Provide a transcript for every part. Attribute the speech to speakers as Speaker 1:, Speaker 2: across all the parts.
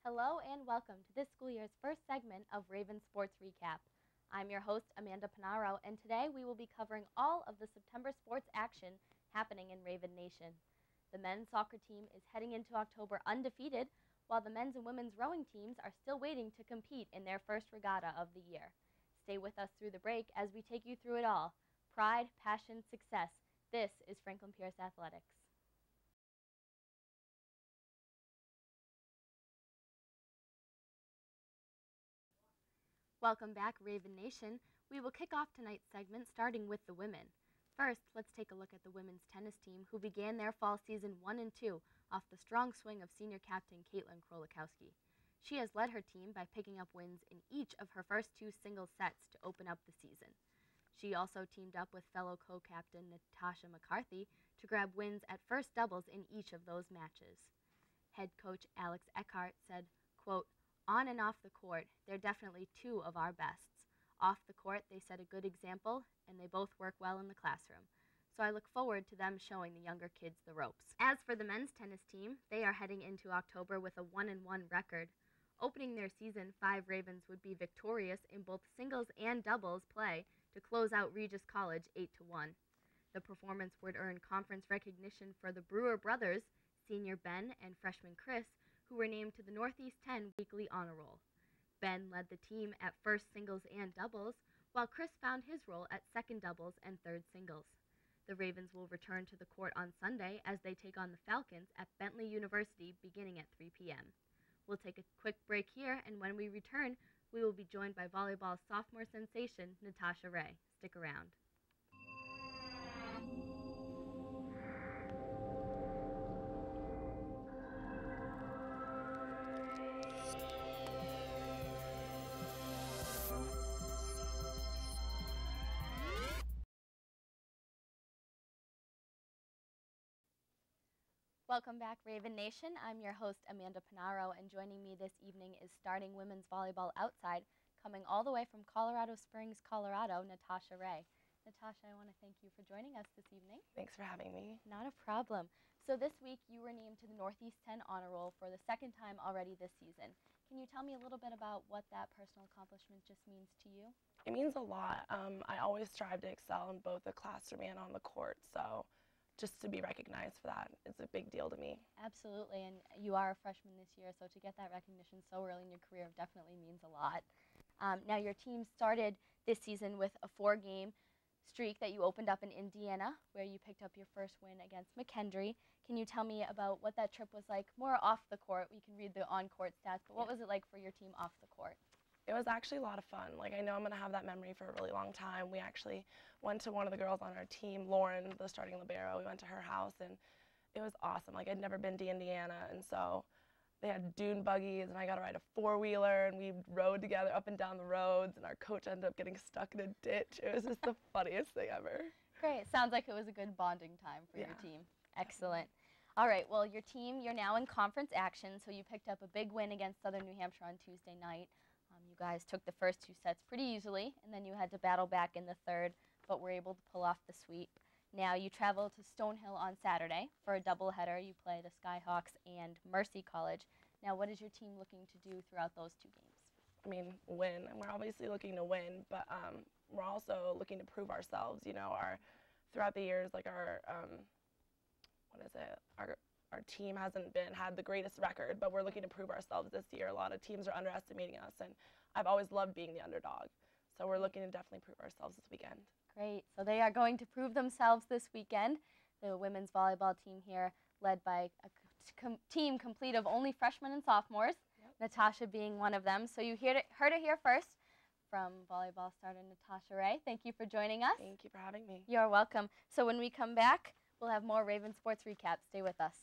Speaker 1: Hello and welcome to this school year's first segment of Raven Sports Recap. I'm your host, Amanda Panaro, and today we will be covering all of the September sports action happening in Raven Nation. The men's soccer team is heading into October undefeated, while the men's and women's rowing teams are still waiting to compete in their first regatta of the year. Stay with us through the break as we take you through it all. Pride, passion, success. This is Franklin Pierce Athletics. Welcome back, Raven Nation. We will kick off tonight's segment starting with the women. First, let's take a look at the women's tennis team, who began their fall season 1-2 off the strong swing of senior captain Caitlin Krolikowski. She has led her team by picking up wins in each of her first two singles sets to open up the season. She also teamed up with fellow co-captain Natasha McCarthy to grab wins at first doubles in each of those matches. Head coach Alex Eckhart said, quote, "On and off the court, they're definitely two of our bests. Off the court, they set a good example, and they both work well in the classroom. So I look forward to them showing the younger kids the ropes." As for the men's tennis team, they are heading into October with a 1-1 record. Opening their season, 5 Ravens would be victorious in both singles and doubles play to close out Regis College 8-1. The performance would earn conference recognition for the Brewer brothers, senior Ben and freshman Chris, who were named to the Northeast 10 weekly honor roll. Ben led the team at first singles and doubles, while Chris found his role at second doubles and third singles. The Ravens will return to the court on Sunday as they take on the Falcons at Bentley University beginning at 3 p.m. We'll take a quick break here, and when we return, we will be joined by volleyball sophomore sensation Natasha Ray. Stick around. Welcome back, Raven Nation. I'm your host, Amanda Panaro, and joining me this evening is starting women's volleyball outside, coming all the way from Colorado Springs, Colorado, Natasha Ray. Natasha, I want to thank you for joining us this evening.
Speaker 2: Thanks for having me.
Speaker 1: Not a problem. So this week you were named to the Northeast 10 honor roll for the second time already this season. Can you tell me a little bit about what that personal accomplishment just means to you?
Speaker 2: It means a lot. I always strive to excel in both the classroom and on the court, so just to be recognized for that is a big deal to me.
Speaker 1: Absolutely, and you are a freshman this year, so to get that recognition so early in your career definitely means a lot. Now your team started this season with a 4-game streak that you opened up in Indiana, where you picked up your first win against McKendree. Can you tell me about what that trip was like, more off the court? We can read the on-court stats, but what was it like for your team off the court?
Speaker 2: It was actually a lot of fun. Like, I know I'm going to have that memory for a really long time. We actually went to one of the girls on our team, Lauren, the starting libero. We went to her house, and it was awesome. Like, I'd never been to Indiana, and so they had dune buggies, and I got to ride a 4-wheeler, and we rode together up and down the roads, and our coach ended up getting stuck in a ditch. It was just the funniest thing ever.
Speaker 1: Great. Sounds like it was a good bonding time for your team. Excellent. All right, well, your team, you're now in conference action, so you picked up a big win against Southern New Hampshire on Tuesday night. You guys took the first 2 sets pretty easily, and then you had to battle back in the third, but were able to pull off the sweep. Now you travel to Stonehill on Saturday for a doubleheader. You play the Skyhawks and Mercy College. Now, what is your team looking to do throughout those 2 games?
Speaker 2: I mean, win. And we're obviously looking to win, but we're also looking to prove ourselves. You know, throughout the years, like our team hasn't had the greatest record, but we're looking to prove ourselves this year. A lot of teams are underestimating us, and I've always loved being the underdog. So we're looking to definitely prove ourselves this weekend.
Speaker 1: Great. So they are going to prove themselves this weekend. The women's volleyball team here, led by a team complete of only freshmen and sophomores, Natasha being one of them. So you heard it here first from volleyball starter Natasha Ray. Thank you for joining us.
Speaker 2: Thank you for having me.
Speaker 1: You're welcome. So when we come back, we'll have more Raven Sports Recap. Stay with us.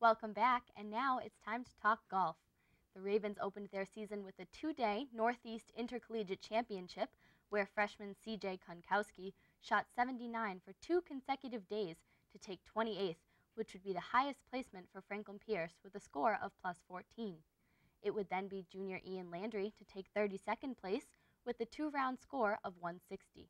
Speaker 1: Welcome back, and now it's time to talk golf. The Ravens opened their season with a two-day Northeast Intercollegiate Championship where freshman C.J. Kunkowski shot 79 for 2 consecutive days to take 28th, which would be the highest placement for Franklin Pierce with a score of plus 14. It would then be junior Ian Landry to take 32nd place with a 2-round score of 160.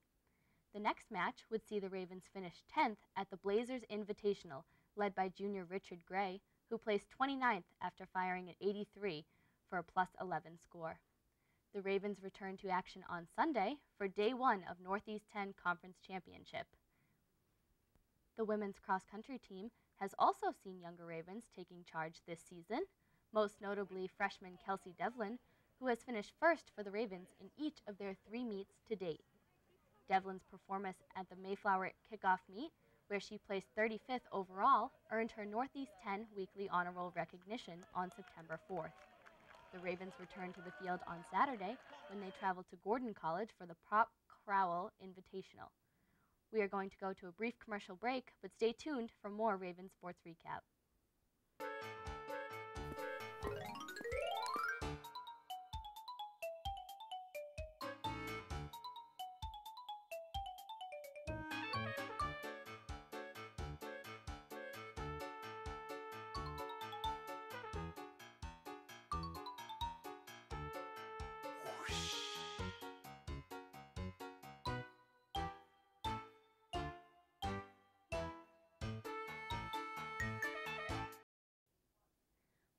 Speaker 1: The next match would see the Ravens finish 10th at the Blazers Invitational, led by junior Richard Gray, who placed 29th after firing at 83 for a plus 11 score. The Ravens returned to action on Sunday for Day 1 of Northeast 10 Conference Championship. The women's cross-country team has also seen younger Ravens taking charge this season, most notably freshman Kelsey Devlin, who has finished first for the Ravens in each of their 3 meets to date. Devlin's performance at the Mayflower kickoff meet, where she placed 35th overall, earned her Northeast 10 weekly honor roll recognition on September 4th. The Ravens returned to the field on Saturday when they traveled to Gordon College for the Prop Crowell Invitational. We are going to go to a brief commercial break, but stay tuned for more Ravens Sports Recap.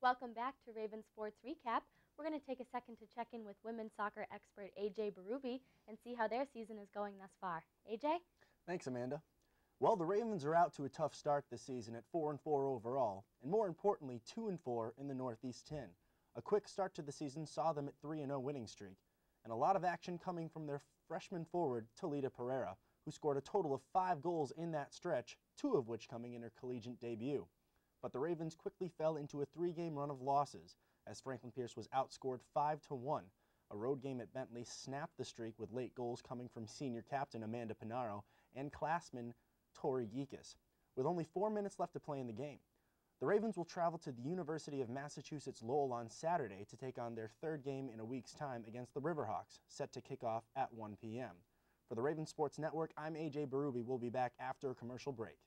Speaker 1: Welcome back to Ravens Sports Recap. We're going to take a second to check in with women's soccer expert AJ Berube and see how their season is going thus far. AJ?
Speaker 3: Thanks, Amanda. Well, the Ravens are out to a tough start this season at 4-4 overall, and more importantly, 2-4 in the Northeast 10. A quick start to the season saw them at 3-0 winning streak, and a lot of action coming from their freshman forward, Talita Pereira, who scored a total of 5 goals in that stretch, 2 of which coming in her collegiate debut. But the Ravens quickly fell into a 3-game run of losses as Franklin Pierce was outscored 5-1. A road game at Bentley snapped the streak with late goals coming from senior captain Amanda Panaro and classman Tori Geekus, with only 4 minutes left to play in the game. The Ravens will travel to the University of Massachusetts Lowell on Saturday to take on their 3rd game in a week's time against the Riverhawks, set to kick off at 1 p.m. For the Ravens Sports Network, I'm AJ Berube. We'll be back after a commercial break.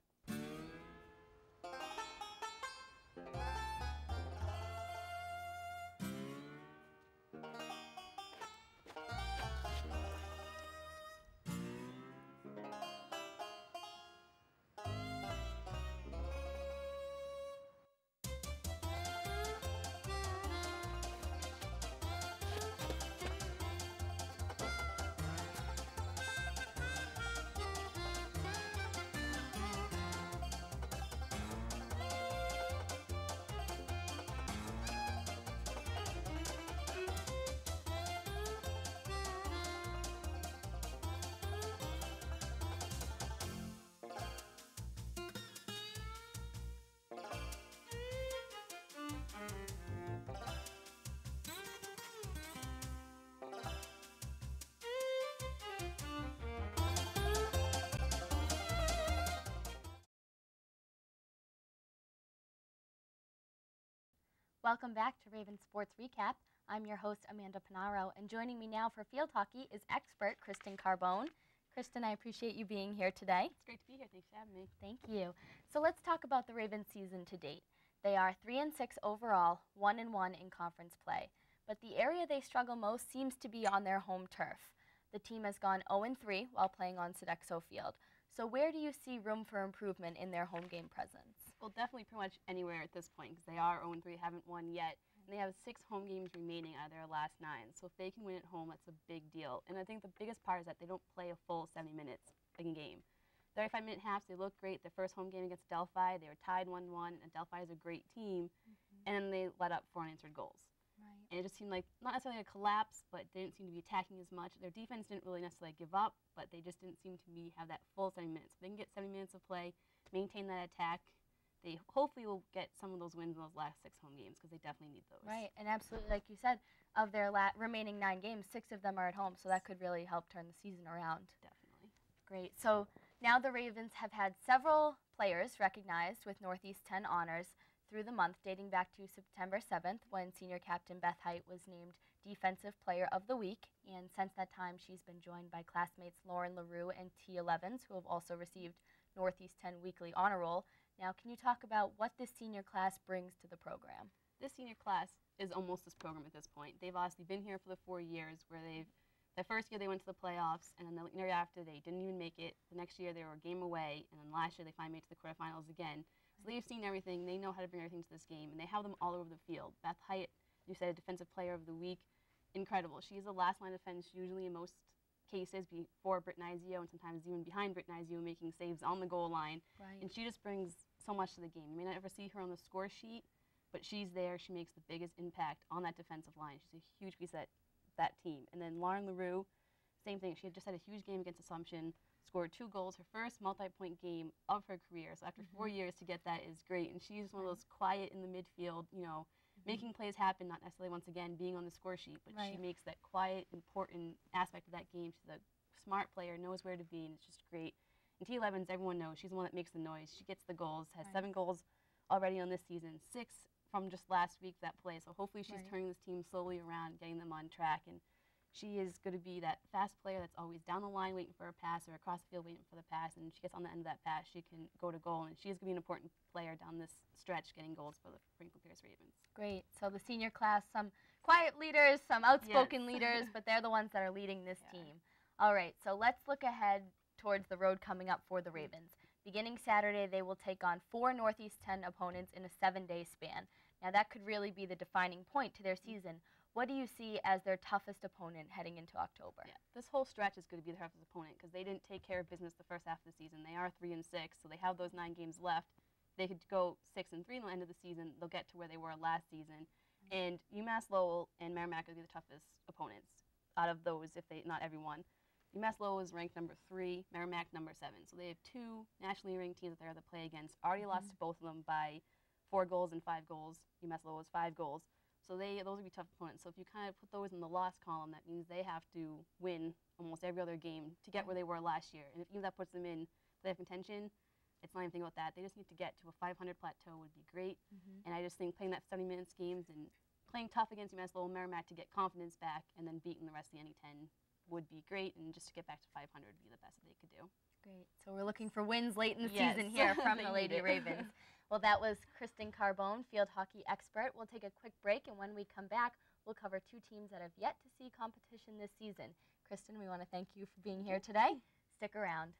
Speaker 1: Welcome back to Ravens Sports Recap. I'm your host, Amanda Panaro, and joining me now for field hockey is expert Kristen Carbone. Kristen, I appreciate you being here today.
Speaker 4: It's great to be here. Thanks for having me.
Speaker 1: Thank you. So let's talk about the Ravens season to date. They are 3-6 overall, 1-1 in conference play. But the area they struggle most seems to be on their home turf. The team has gone 0-3 while playing on Sodexo Field. So where do you see room for improvement in their home game presence?
Speaker 4: Well, definitely pretty much anywhere at this point because they are 0-3, haven't won yet. And they have 6 home games remaining out of their last 9. So if they can win at home, that's a big deal. And I think the biggest part is that they don't play a full 70 minutes like a game. 35-minute halves, they look great. Their first home game against Delphi, they were tied 1-1, and Delphi is a great team. And then they let up 4 unanswered goals.
Speaker 1: Right.
Speaker 4: And it just seemed like, not necessarily a collapse, but they didn't seem to be attacking as much. Their defense didn't really necessarily give up, but they just didn't seem to have that full 70 minutes. If they can get 70 minutes of play, maintain that attack, they hopefully will get some of those wins in those last 6 home games because they definitely need those.
Speaker 1: Right, and absolutely, like you said, of their remaining 9 games, 6 of them are at home, so that could really help turn the season around.
Speaker 4: Definitely.
Speaker 1: Great. So now the Ravens have had several players recognized with Northeast 10 honors, through the month dating back to September 7th when senior captain Beth Height was named Defensive Player of the Week. And since that time, she's been joined by classmates Lauren LaRue and Tia Levens, who have also received Northeast 10 Weekly Honor Roll. Now, can you talk about what this senior class brings to the program?
Speaker 4: This senior class is almost this program at this point. They've obviously been here for the 4 years where the first year they went to the playoffs, and then the year after they didn't even make it. The next year they were a game away, and then last year they finally made it to the quarterfinals again. So they've seen everything. They know how to bring everything to this game, and they have them all over the field. Beth Height, you said, Defensive Player of the Week, incredible. She's the last line of defense usually in most cases before Britt Nizio, and sometimes even behind Britt Nizio, making saves on the goal line.
Speaker 1: Right.
Speaker 4: And she just brings so much to the game. You may not ever see her on the score sheet, but she's there. She makes the biggest impact on that defensive line. She's a huge piece of that team. And then Lauren LaRue, same thing. She had just had a huge game against Assumption, scored 2 goals, her first multi-point game of her career. So after 4 years to get that is great. And she's one of those quiet in the midfield, making plays happen, not necessarily once again being on the score sheet, but she makes that quiet, important aspect of that game. She's a smart player, knows where to be, and it's just great. And Tia Levens, everyone knows, she's the one that makes the noise. She gets the goals, has 7 goals already on this season, 6 from just last week that play. So hopefully she's turning this team slowly around, getting them on track. And she is going to be that fast player that's always down the line waiting for a pass or across the field waiting for the pass. And she gets on the end of that pass, she can go to goal. And she is going to be an important player down this stretch getting goals for the Franklin Pierce Ravens.
Speaker 1: Great. So the senior class, some quiet leaders, some outspoken leaders, but they're the ones that are leading this team. All right, so let's look ahead towards the road coming up for the Ravens. Beginning Saturday, they will take on 4 Northeast 10 opponents in a 7-day span. Now, that could really be the defining point to their season. What do you see as their toughest opponent heading into October?
Speaker 4: Yeah, this whole stretch is going to be their toughest opponent because they didn't take care of business the first half of the season. They are 3-6, so they have those 9 games left. They could go 6-3 at the end of the season. They'll get to where they were last season. And UMass Lowell and Merrimack are going to be the toughest opponents out of those, if they not everyone. UMass Lowell is ranked number 3, Merrimack number 7. So they have 2 nationally ranked teams that they're to play against. Already lost to both of them by 4 goals and 5 goals. UMass Lowell is 5 goals. So those would be tough opponents. So if you kind of put those in the loss column, that means they have to win almost every other game to get where they were last year. And if even that puts them in playoff contention, it's not even thinking about that. They just need to get to a 500 plateau would be great. And I just think playing that 70 minutes games and playing tough against UMass Lowell and Merrimack to get confidence back and then beating the rest of the NE10 would be great. And just to get back to 500 would be the best that they could do.
Speaker 1: Great. So we're looking for wins late in the season here from the Lady Ravens. Well, that was Kristen Carbone, field hockey expert. We'll take a quick break, and when we come back, we'll cover 2 teams that have yet to see competition this season. Kristen, we want to thank you for being here today. Stick around.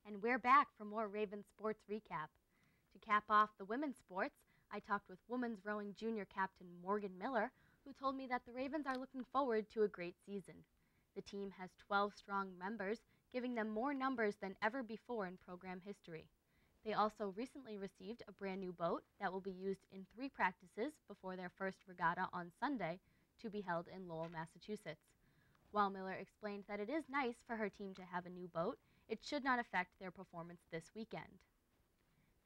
Speaker 1: And we're back for more Ravens sports recap. To cap off the women's sports, I talked with women's rowing junior captain Morgan Miller, who told me that the Ravens are looking forward to a great season. The team has 12 strong members, giving them more numbers than ever before in program history. They also recently received a brand new boat that will be used in 3 practices before their first regatta on Sunday, to be held in Lowell, Massachusetts. While Miller explained that it is nice for her team to have a new boat, it should not affect their performance this weekend.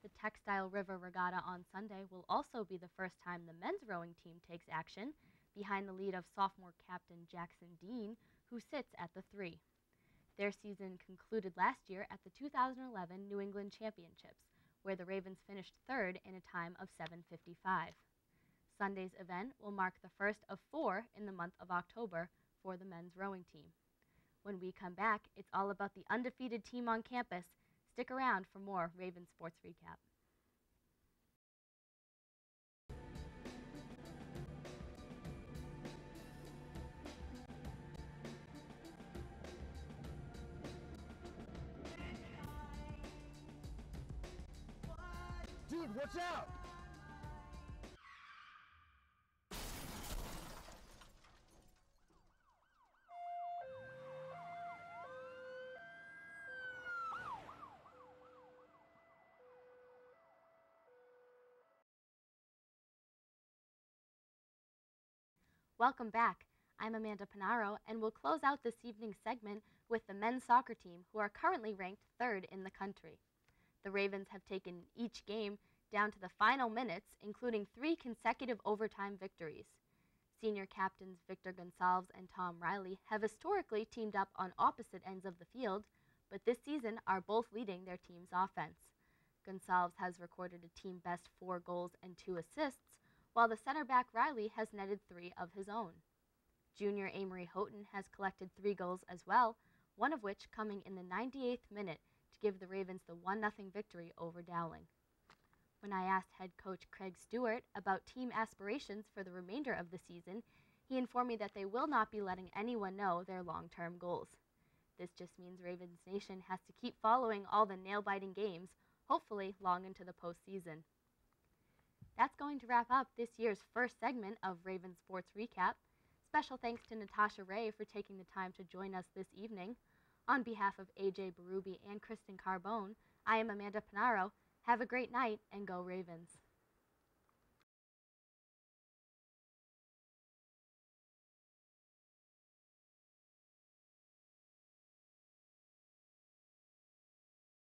Speaker 1: The Textile River Regatta on Sunday will also be the first time the men's rowing team takes action, behind the lead of sophomore captain Jackson Dean, who sits at the 3. Their season concluded last year at the 2011 New England Championships, where the Ravens finished 3rd in a time of 7:55. Sunday's event will mark the first of 4 in the month of October for the men's rowing team. When we come back, it's all about the undefeated team on campus. Stick around for more Ravens Sports Recap.
Speaker 5: Dude, watch out!
Speaker 1: Welcome back. I'm Amanda Panaro, and we'll close out this evening's segment with the men's soccer team, who are currently ranked 3rd in the country. The Ravens have taken each game down to the final minutes, including 3 consecutive overtime victories. Senior captains Victor Gonçalves and Tom Riley have historically teamed up on opposite ends of the field, but this season are both leading their team's offense. Gonçalves has recorded a team best 4 goals and 2 assists, while the center back Riley has netted 3 of his own. Junior Amory Houghton has collected 3 goals as well, one of which coming in the 98th minute to give the Ravens the 1-0 victory over Dowling. When I asked head coach Craig Stewart about team aspirations for the remainder of the season, he informed me that they will not be letting anyone know their long-term goals. This just means Ravens Nation has to keep following all the nail-biting games, hopefully long into the postseason. That's going to wrap up this year's first segment of Ravens Sports Recap. Special thanks to Natasha Ray for taking the time to join us this evening. On behalf of AJ Berube and Kristen Carbone, I am Amanda Panaro. Have a great night and go Ravens.